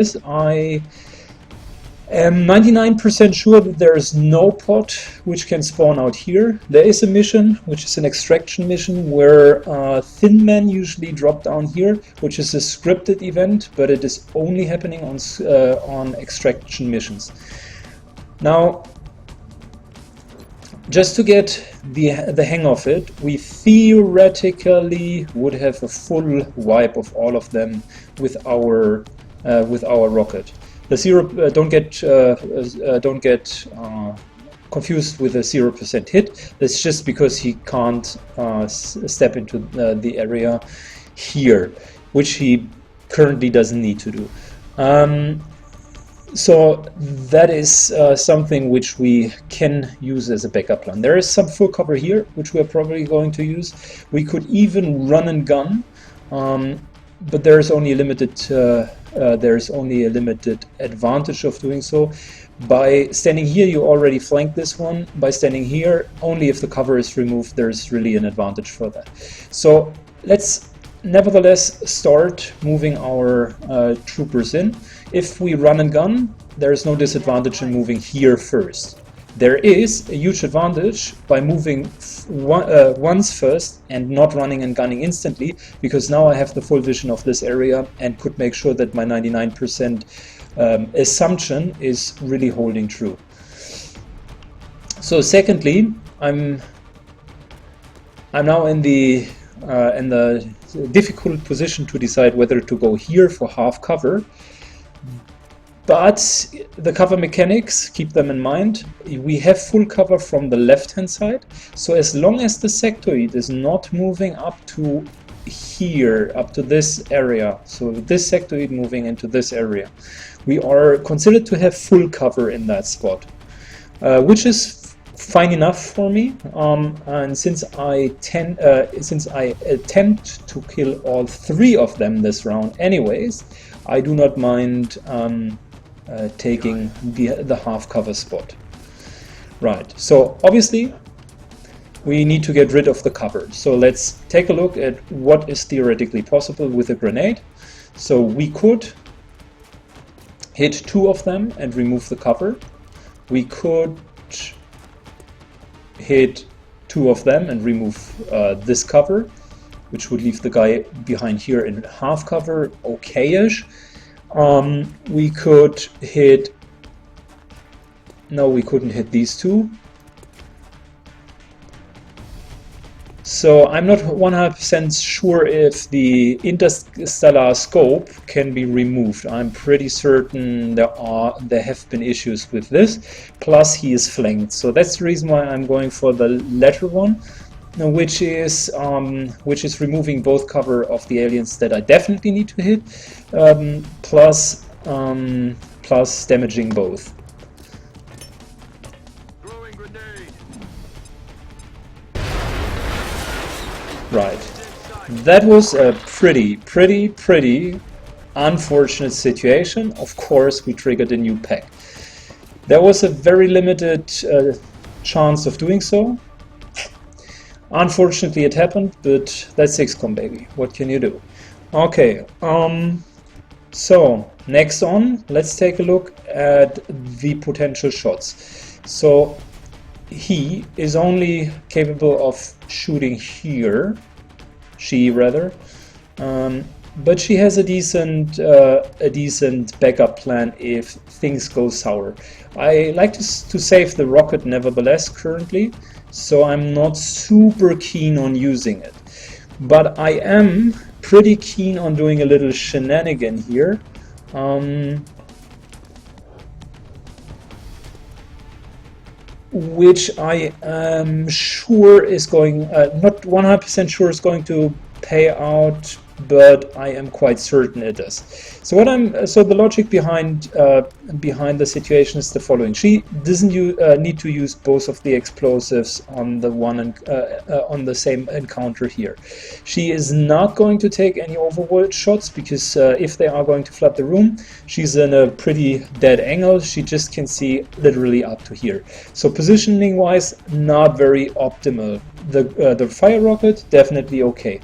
is I am 99% sure that there is no pod which can spawn out here. There is a mission, which is an extraction mission, where thin men usually drop down here, which is a scripted event, but it is only happening on extraction missions. Now, just to get the hang of it, we theoretically would have a full wipe of all of them with our rocket. The zero don't get confused with a 0% hit. That's just because he can't step into the area here, which he currently doesn't need to do. So that is something which we can use as a backup plan. There is some full cover here, which we're probably going to use. We could even run and gun, but there is only a limited advantage of doing so. By standing here, you already flanked this one. By standing here, only if the cover is removed, there's really an advantage for that. So let's nevertheless start moving our troopers in. If we run and gun, there is no disadvantage in moving here first. There is a huge advantage by moving once first and not running and gunning instantly, because now I have the full vision of this area and could make sure that my 99% assumption is really holding true. So secondly, I'm now in the difficult position to decide whether to go here for half cover. But the cover mechanics, keep them in mind. We have full cover from the left-hand side. So as long as the sectoid is not moving up to here, up to this area, so this sectoid moving into this area, we are considered to have full cover in that spot, which is fine enough for me. And since I attempt to kill all three of them this round anyways, I do not mind taking the half cover spot. Right, so obviously we need to get rid of the cover. So let's take a look at what is theoretically possible with a grenade. So we could hit two of them and remove the cover. We could hit two of them and remove this cover, which would leave the guy behind here in half cover, okay-ish. We could hit... No, we couldn't hit these two. So I'm not 100% sure if the interstellar scope can be removed. I'm pretty certain there have been issues with this. Plus he is flanked. So that's the reason why I'm going for the latter one, which is removing both cover of the aliens that I definitely need to hit, plus damaging both. Right, that was a pretty unfortunate situation. Of course, we triggered a new pack. There was a very limited chance of doing so. Unfortunately it happened, but that's XCOM, baby. What can you do? Okay, so next on, let's take a look at the potential shots. So he is only capable of shooting here, but she has a decent backup plan if things go sour. I like to save the rocket nevertheless currently, so I'm not super keen on using it. But I am pretty keen on doing a little shenanigan here. Which I am sure is going, not 100% sure is going to pay out, but I am quite certain it does. So the logic behind the situation is the following: she doesn't need to use both of the explosives on the on the same encounter here. She is not going to take any overworld shots, because if they are going to flood the room, she's in a pretty dead angle. She just can see literally up to here. So positioning wise, not very optimal. The fire rocket, definitely okay.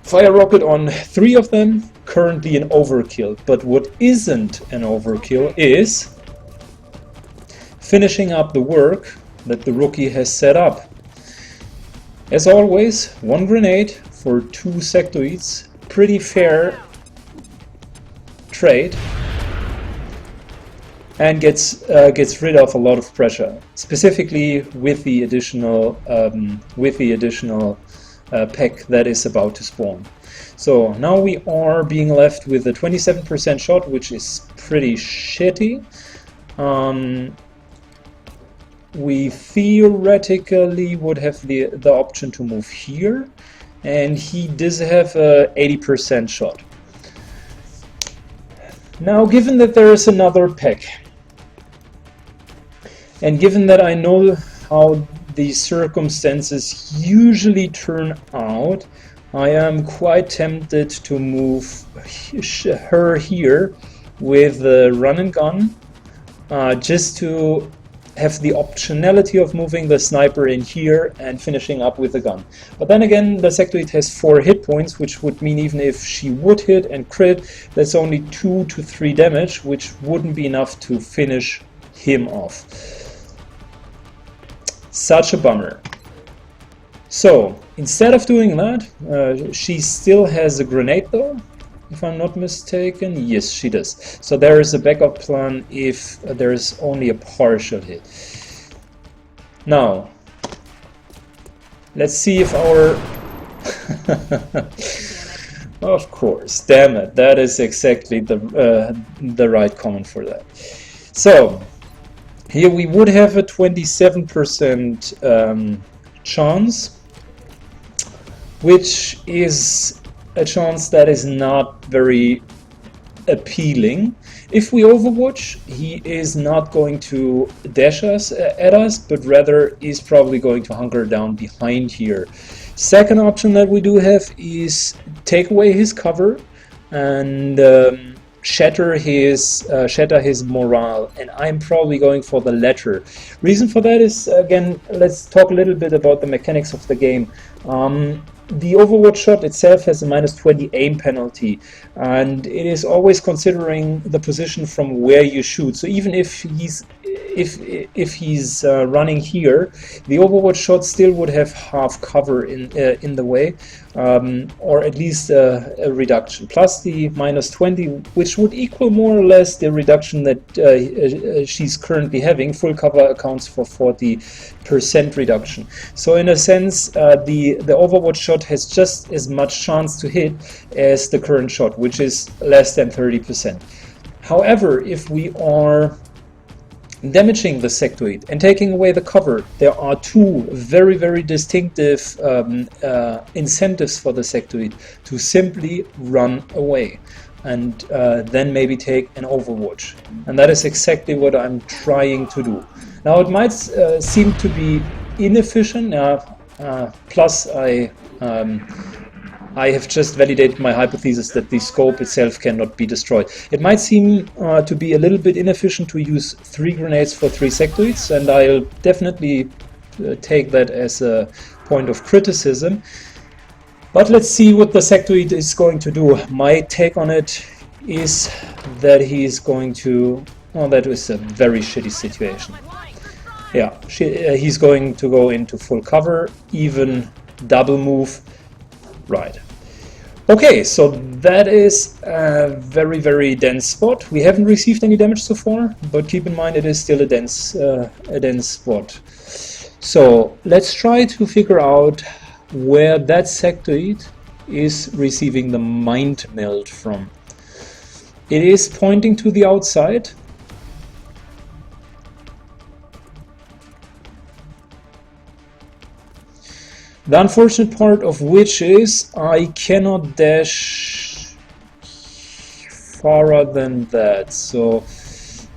Fire rocket on 3 of them, currently an overkill. But what isn't an overkill is finishing up the work that the rookie has set up. As always, 1 grenade for 2 sectoids, pretty fair trade, and gets rid of a lot of pressure, specifically with the additional pack that is about to spawn. So now we are being left with a 27% shot, which is pretty shitty. We theoretically would have the option to move here, and he does have a 80% shot. Now, given that there is another pack, and given that I know how these circumstances usually turn out, I am quite tempted to move her here with a run and gun, just to have the optionality of moving the sniper in here and finishing up with a gun. But then again, the sectoid has 4 hit points, which would mean even if she would hit and crit, that's only 2 to 3 damage, which wouldn't be enough to finish him off. Such a bummer. So instead of doing that, she still has a grenade though, if I'm not mistaken. Yes, she does. So there is a backup plan if there is only a partial hit. Now, let's see if our... Of course, damn it, that is exactly the right comment for that. So, here we would have a 27% chance, which is a chance that is not very appealing. If we overwatch, he is not going to dash us at us, but rather is probably going to hunker down behind here. Second option that we do have is take away his cover and shatter his morale, and I'm probably going for the latter. Reason for that is, again, let's talk a little bit about the mechanics of the game. The Overwatch shot itself has a -20 aim penalty, and it is always considering the position from where you shoot. So even if he's running here, the Overwatch shot still would have half cover in the way, or at least a reduction. Plus the -20, which would equal more or less the reduction that she's currently having. Full cover accounts for 40% reduction. So in a sense, the Overwatch shot has just as much chance to hit as the current shot, which is less than 30%. However, if we are damaging the sectoid and taking away the cover, there are 2 very, very distinctive incentives for the sectoid to simply run away and then maybe take an Overwatch. And that is exactly what I'm trying to do. Now, it might seem to be inefficient, plus I have just validated my hypothesis that the scope itself cannot be destroyed. It might seem to be a little bit inefficient to use 3 grenades for 3 sectoids, and I'll definitely take that as a point of criticism. But let's see what the sectoid is going to do. My take on it is that he's going to... Oh, that was a very shitty situation. Yeah, he's going to go into full cover, even double move. Right. Okay, so that is a very, very dense spot. We haven't received any damage so far, but keep in mind it is still a dense spot. So let's try to figure out where that sectoid is receiving the mind meld from. It is pointing to the outside. The unfortunate part of which is I cannot dash farther than that. So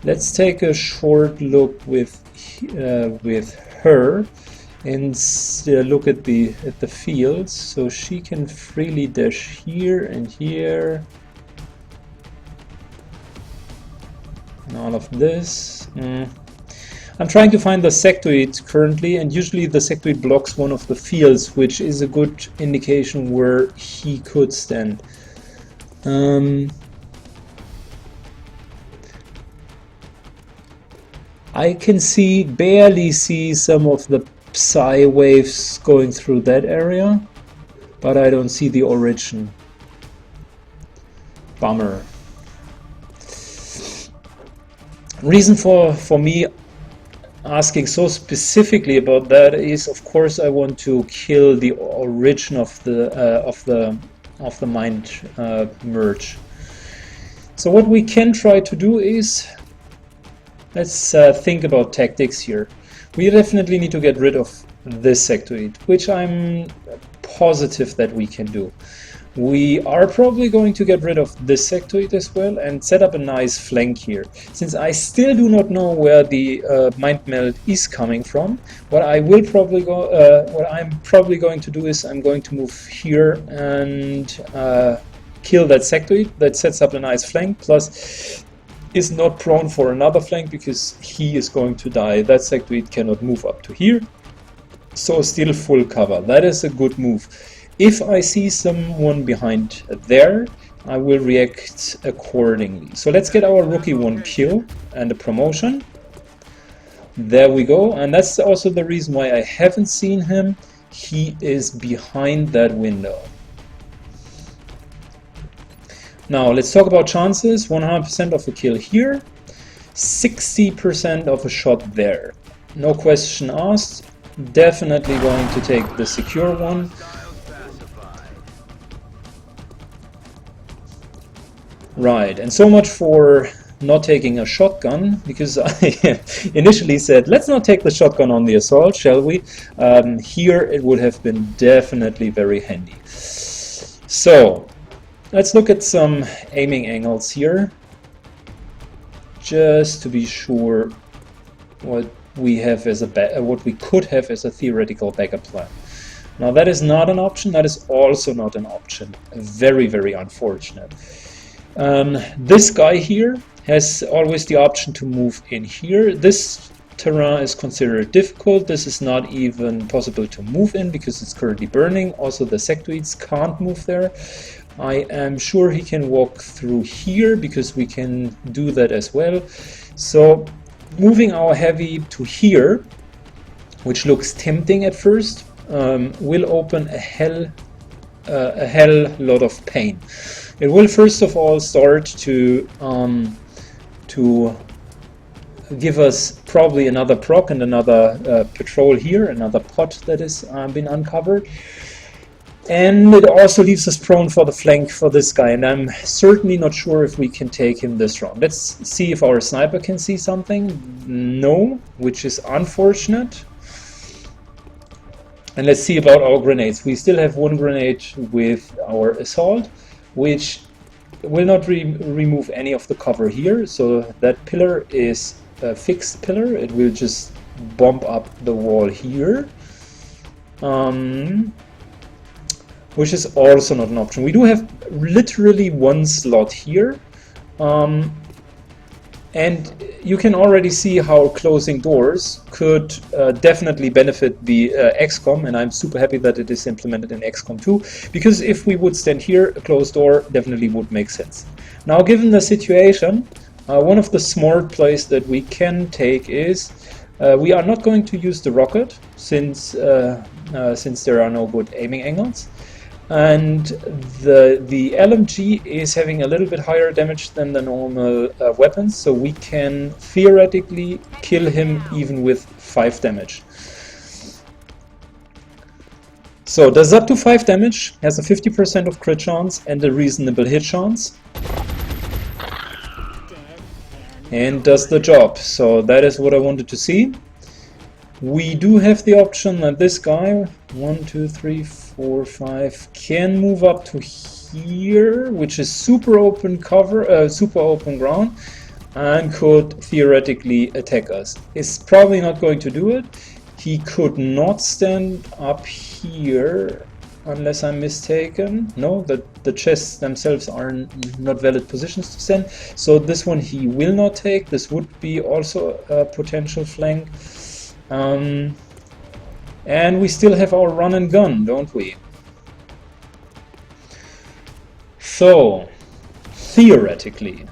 let's take a short look with her and look at the fields. So she can freely dash here and here, and all of this. I'm trying to find the sectoid currently, and usually the sectoid blocks one of the fields, which is a good indication where he could stand. I can barely see some of the psi waves going through that area, but I don't see the origin. Bummer. Reason for me asking so specifically about that is, of course, I want to kill the origin of the mind merge. So what we can try to do is, let's think about tactics here. We definitely need to get rid of this sectoid, which I'm positive that we can do. We are probably going to get rid of this sectoid as well and set up a nice flank here. Since I still do not know where the mind meld is coming from, what I'm probably going to do is I'm going to move here and kill that sectoid. That sets up a nice flank, plus is not prone for another flank because he is going to die. That sectoid cannot move up to here, so still full cover. That is a good move. If I see someone behind there, I will react accordingly. So let's get our rookie 1 kill and a promotion. There we go, and that's also the reason why I haven't seen him. He is behind that window. Now let's talk about chances. 100% of a kill here, 60% of a shot there. No question asked. Definitely going to take the secure one. Right, and so much for not taking a shotgun, because I initially said let's not take the shotgun on the assault, shall we? Here it would have been definitely very handy. So let's look at some aiming angles here, just to be sure what we have as what we could have as a theoretical backup plan. Now that is not an option. That is also not an option. Very, very unfortunate. This guy here has always the option to move in here. This terrain is considered difficult. This is not even possible to move in because it's currently burning. Also the sectoids can't move there. I am sure he can walk through here because we can do that as well. So moving our heavy to here, which looks tempting at first, will open a hell lot of pain. It will first of all start to give us probably another proc and another patrol here, another pot that has been uncovered. And it also leaves us prone for the flank for this guy, and I'm certainly not sure if we can take him this round. Let's see if our sniper can see something. No, which is unfortunate. And let's see about our grenades. We still have 1 grenade with our assault, which will not remove any of the cover here. So that pillar is a fixed pillar. It will just bump up the wall here. Which is also not an option. We do have literally 1 slot here. And you can already see how closing doors could definitely benefit the XCOM, and I'm super happy that it is implemented in XCOM 2, because if we would stand here, a closed door definitely would make sense. Now, given the situation, one of the smart plays that we can take is we are not going to use the rocket, since there are no good aiming angles. And the LMG is having a little bit higher damage than the normal weapons, so we can theoretically kill him even with 5 damage. So does up to 5 damage, has a 50% of crit chance and a reasonable hit chance, and does the job. So that is what I wanted to see. We do have the option that this guy, 1, 2, 3, 4, 5, can move up to here, which is super open cover, super open ground, and could theoretically attack us. He's probably not going to do it. He could not stand up here, unless I'm mistaken. No, the chests themselves are not valid positions to stand. So this one he will not take. This would be also a potential flank. And we still have our run and gun, don't we? So theoretically,